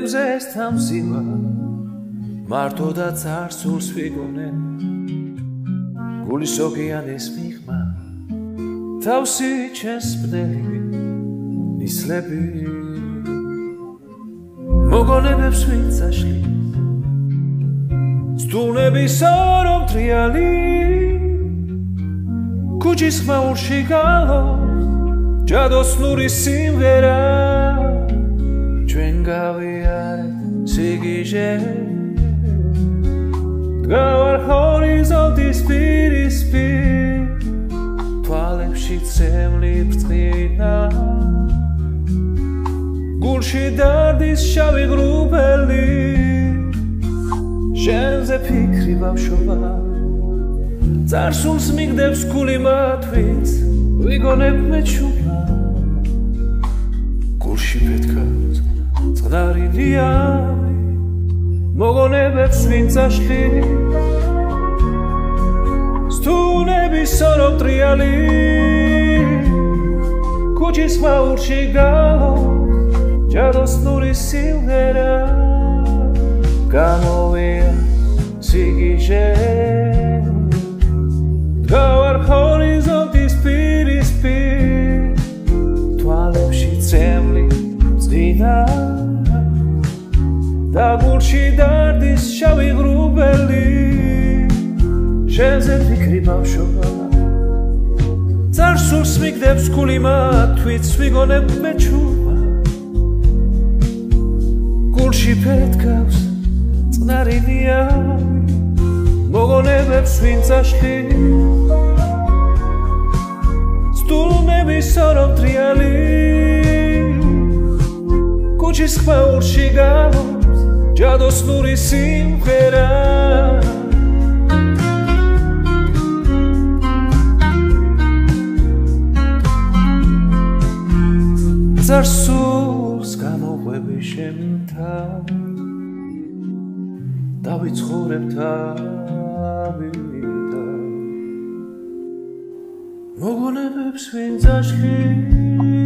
მზებზე ეს თამზივა მარტო და წარსულს ვიგონე გულის ოკეანის მიღმა თავსი ჩემს ბნელი ნისლები მოგონებებს ვინც აშლის სტუნების რომ ტრიალი ქუჩის ხმაურში გალობს ჯადოსნური სიმღერა ჩვენ გავიარეთ სიგიჟე გავარ ჰორიზონტის პირისპირ თვალებში ცემლი ბრწყინა გულში დარდის შავი ღრუბელი შენზე ფიქრი ბავშვობა წარსულს მიგდებს გული მათ ვინც ვიგონებ მეჩუმა გულში ფეთქავს წყნარი ნიავი მოგონებებს ვინც აშლის სტუნების სორო ტრიალი ქუჩის ხმაურში გალობს ჯადოსნური სიმღერა გამოვია სიგიჟე გავარ ჰორიზონტის პირისპირ თვალებში ცემლი წინა და გულში დარდის შავი ღრუბელი შენზე ფიქრი ბავშვობა წარსულს მიგდებს გული მათ ვინც ვიგონებ მეჩუმა გულში ფეთქავს წყნარი ნიავი მოგონებებს ვინც აშლის სტუნების რომ ტრიალი ქუჩის ხმაურში გალობს ჯადოსნური სიმღერა წარსულს გამოყვები შემთან დავიცხოვრებ თავიდან მოგონებებს ვინც აშლის